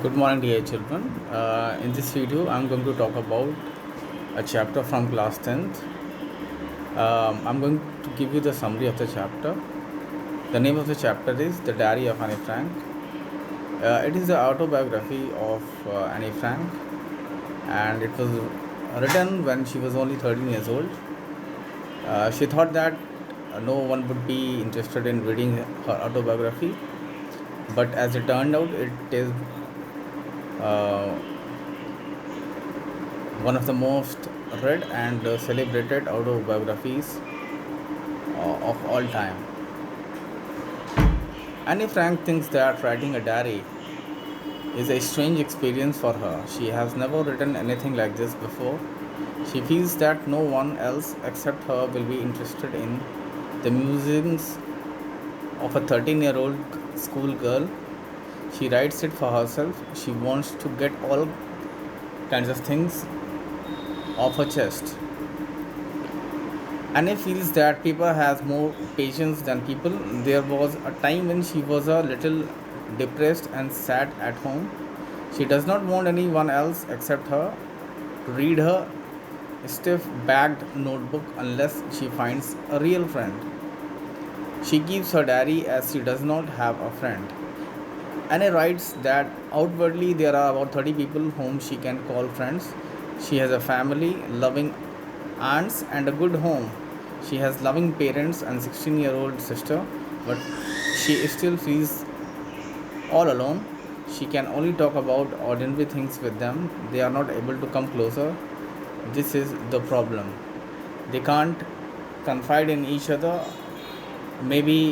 Good morning, dear children. In this video, I'm going to talk about a chapter from class 10th. I'm going to give you the summary of the chapter. The name of the chapter is The Diary of Anne Frank. It is the autobiography of Anne Frank, and it was written when she was only 13 years old. She thought that no one would be interested in reading her autobiography, but as it turned out, it is uh, one of the most read and celebrated autobiographies of all time. Anne Frank thinks that writing a diary is a strange experience for her. She has never written anything like this before. She feels that no one else except her will be interested in the musings of a 13-year-old schoolgirl. She writes it for herself. She wants to get all kinds of things off her chest. Anne feels that Pippa has more patience than people. There was a time when she was a little depressed and sat at home. She does not want anyone else except her to read her stiff bagged notebook unless she finds a real friend. She keeps her diary as she does not have a friend. Anne writes that outwardly there are about 30 people whom she can call friends. She has a family, loving aunts, and a good home. She has loving parents and 16-year-old sister, but she still feels all alone. She can only talk about ordinary things with them. They are not able to come closer. This is the problem. They can't confide in each other. Maybe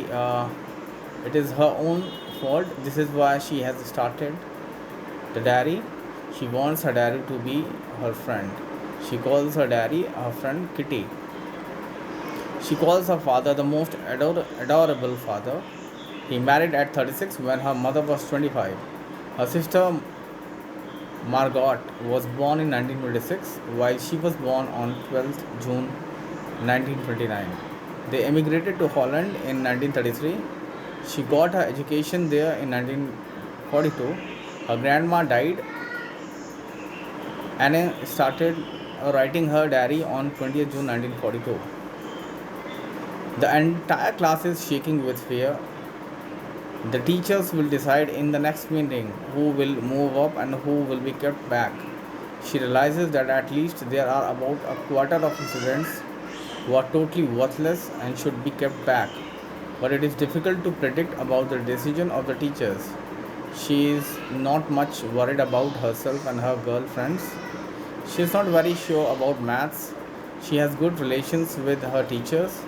it is her own fault. This is why she has started the diary. She wants her diary to be her friend. She calls her diary her friend Kitty. She calls her father the most adorable father. He married at 36 when her mother was 25. Her sister Margot was born in 1926 while she was born on 12th June 1929. They emigrated to Holland in 1933. She got her education there in 1942. Her grandma died. Anne started writing her diary on 20th June 1942. The entire class is shaking with fear. The teachers will decide in the next meeting who will move up and who will be kept back. She realizes that at least there are about a quarter of students who are totally worthless and should be kept back. But it is difficult to predict about the decision of the teachers. She is not much worried about herself and her girlfriends. She is not very sure about maths. She has good relations with her teachers.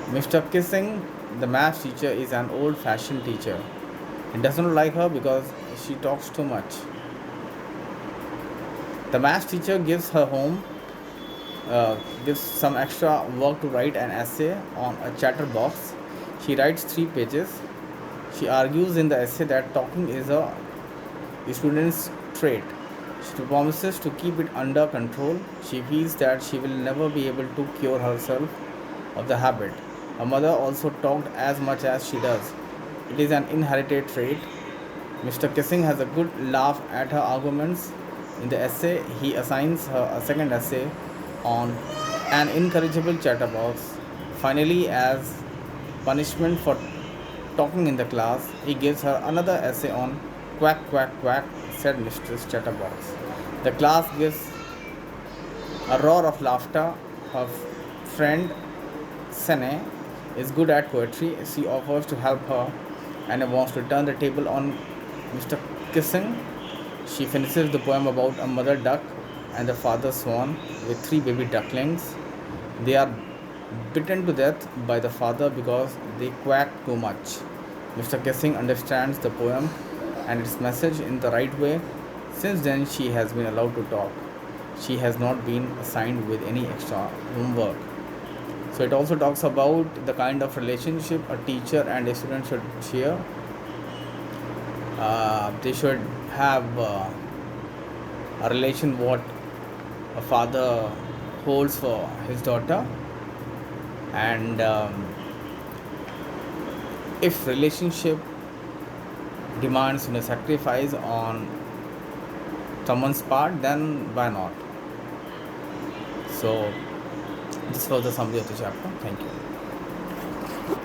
Mr. Kissing, the math teacher, is an old fashioned teacher. He doesn't like her because she talks too much. The math teacher gives her home, gives some extra work to write an essay on a chatterbox. She writes 3 pages. She argues in the essay that talking is a student's trait. She promises to keep it under control. She feels that she will never be able to cure herself of the habit. Her mother also talked as much as she does. It is an inherited trait. Mr. Kissing has a good laugh at her arguments. In the essay, he assigns her a second essay on an incorrigible chatterbox. Finally, as punishment for talking in the class, he gives her another essay on quack, quack, quack, said Mistress Chatterbox. The class gives a roar of laughter. Her friend Sene is good at poetry. She offers to help her and wants to turn the table on Mr. Kissing. She finishes the poem about a mother duck and the father swan with 3 baby ducklings. They are bitten to death by the father because they quack too much. Mr. Kissing understands the poem and its message in the right way. Since then, she has been allowed to talk. She has not been assigned with any extra homework. So it also talks about the kind of relationship a teacher and a student should share. They should have a relation what a father holds for his daughter, and if relationship demands sacrifice on someone's part, then why not? So this was the summary of the chapter. Thank you.